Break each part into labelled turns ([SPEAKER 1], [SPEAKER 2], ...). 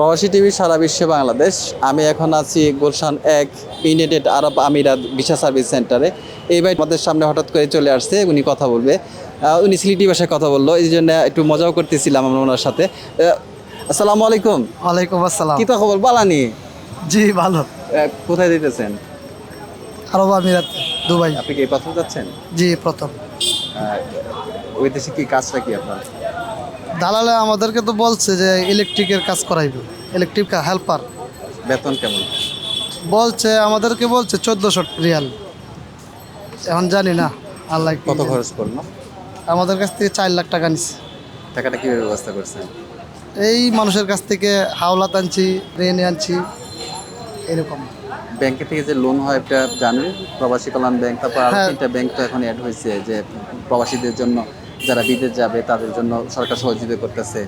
[SPEAKER 1] প্রবাসী টিভি সারা বিশ্বে বাংলাদেশ। আমি এখন আছি গুলশান 1 ইউনাইটেড আরব আমিরাত ভিসা সার্ভিস সেন্টারে। এই ভাই আমাদের সামনে হঠাৎ করে চলে আসছে, উনি কথা বলবে। উনি সিলেটি ভাষায় কথা বললো, এই জন্য একটু মজাও করতেছিলাম আমরা ওনার সাথে। আসসালামু আলাইকুম।
[SPEAKER 2] ওয়ালাইকুম আসসালাম।
[SPEAKER 1] কি তো খবর বালানি?
[SPEAKER 2] জি ভালো।
[SPEAKER 1] কোথায় দিতেছেন?
[SPEAKER 2] আরব আমিরাত, দুবাই।
[SPEAKER 1] আপনি কি এই প্রথম যাচ্ছেন?
[SPEAKER 2] জি প্রথম।
[SPEAKER 1] ওই দেশে কি কাজটা কি আপনার?
[SPEAKER 2] দালালে আমাদেরকে তো বলছে যে ইলেকট্রিকের কাজ করাইবে, ইলেকট্রিক হেল্পার।
[SPEAKER 1] বেতন কেমন?
[SPEAKER 2] আমাদেরকে বলছে 1400 রিয়াল। এখন জানি না আল্লাহ কি
[SPEAKER 1] কত
[SPEAKER 2] জানে।
[SPEAKER 1] খরচ করলো?
[SPEAKER 2] আমাদের কাছ থেকে 4 লাখ টাকা নিচ্ছে।
[SPEAKER 1] টাকাটা কিভাবে ব্যবস্থা করছেন?
[SPEAKER 2] এই মানুষের কাছ থেকে হাওলাত আনছি, ঋণে আনছি, এরকম।
[SPEAKER 1] ব্যাংকে থেকে যে লোন হয় এটা জানেন, প্রবাসী কল্যাণ ব্যাংক, তারপর আরো
[SPEAKER 2] হ্যাঁ।
[SPEAKER 1] 3টা ব্যাংক তো এখন অ্যাড হয়েছে, যে প্রবাসীদের জন্য যারা বিদেশ যাবে তাদের জন্য সরকার সহযোগিতা করতেছে।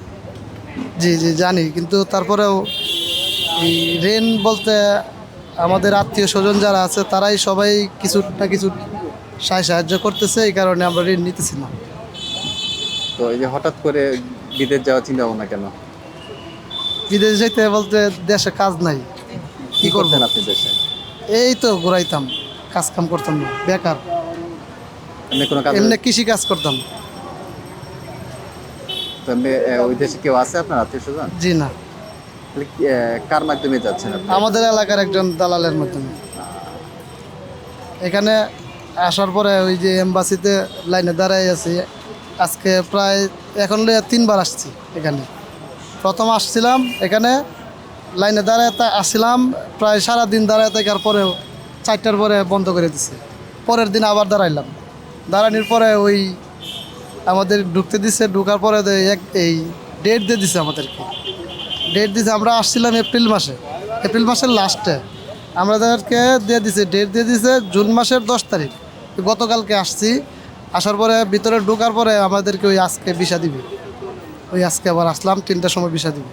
[SPEAKER 2] জি জি জানি, কিন্তু তারপরেও এই ঋণ বলতে আমাদের আত্মীয় স্বজন যারা আছে তারাই সবাই কিছু না কিছু সাহায্য করতেছে, এই কারণে আমরা ঋণ নিতেছি না।
[SPEAKER 1] তো এই যে হঠাৎ করে বিদেশ যাওয়ার চিন্তা ভাবনা কেন?
[SPEAKER 2] বিদেশ যাইতে বলতে দেশে কাজ নাই,
[SPEAKER 1] কি
[SPEAKER 2] কি করবেন?
[SPEAKER 1] করতেন আপনি দেশে?
[SPEAKER 2] এই তো ঘুরাইতাম, কাজ কাম করতাম না, বেকার।
[SPEAKER 1] এমনি কোনো কাজ?
[SPEAKER 2] এমনি কৃষি কাজ করতাম।
[SPEAKER 1] তো এমনি, ওই দেশে কেউ আছে আপনার আত্মীয় স্বজন?
[SPEAKER 2] জি না,
[SPEAKER 1] তাহলে কার মাধ্যমে যাচ্ছেন আপনি?
[SPEAKER 2] আমাদের এলাকার একজন দালালের মাধ্যমে। এখানে আসার পরে ওই যে এম্বাসিতে লাইনে দাঁড়াই আছি, আজকে প্রায় এখন 3বার আসছি এখানে। প্রথম আসছিলাম এখানে, লাইনে দাঁড়ায় আসছিলাম, প্রায় সারাদিন দাঁড়ায় থাকার পরেও 4টার পরে বন্ধ করে দিছে। পরের দিন আবার দাঁড়াইলাম, দাঁড়ানোর পরে ওই আমাদের ঢুকতে দিছে, ঢুকার পরে এই ডেট দিয়ে দিছে আমাদেরকে। ডেট দিছে, আমরা আসছিলাম এপ্রিল মাসের লাস্টে। আমাদেরকে দিয়ে দিছে, ডেট দিয়ে দিছে জুন মাসের 10 তারিখ। গতকালকে আসছি, আসার পরে ভিতরে ঢোকার পরে আমাদেরকে ওই আজকে ভিসা দিবে। ওই আজকে আবার আসলাম, 3টার সময় ভিসা দিবে।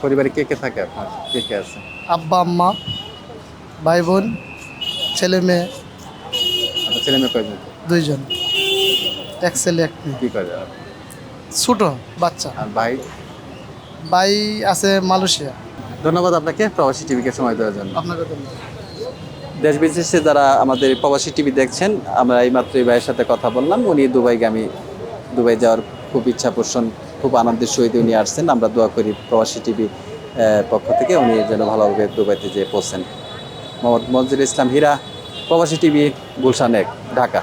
[SPEAKER 1] পরিবারে কে কে থাকে আপনার? কে কে আছে?
[SPEAKER 2] আব্বা আম্মা, ভাই বোন, ছেলে মেয়ে
[SPEAKER 1] আপনার ছেলে মেয়ে কয়জন?
[SPEAKER 2] 2জন, এক ছেলে এক মেয়ে।
[SPEAKER 1] কি করে?
[SPEAKER 2] ছোট বাচ্চা।
[SPEAKER 1] আর ভাই?
[SPEAKER 2] ভাই আছে মালয়েশিয়া।
[SPEAKER 1] ধন্যবাদ আপনাকে প্রবাসী টিভিকে সময় দেওয়ার জন্য।
[SPEAKER 2] আপনাকে ধন্যবাদ।
[SPEAKER 1] দেশ বিদেশে যারা আমাদের প্রবাসী টিভি দেখছেন, আমরা এইমাত্র এই ভাইয়ের সাথে কথা বললাম। উনি দুবাই যাওয়ার খুব ইচ্ছা পোষণ, খুব আনন্দের সহিত উনি আসছেন। আমরা দোয়া করি প্রবাসী টিভি পক্ষ থেকে উনি যেন ভালোভাবে দুবাইতে যেয়ে পৌঁছেন। মোহাম্মদ মঞ্জুর ইসলাম হীরা, প্রবাসী টিভি, গুলশান 1, ঢাকা।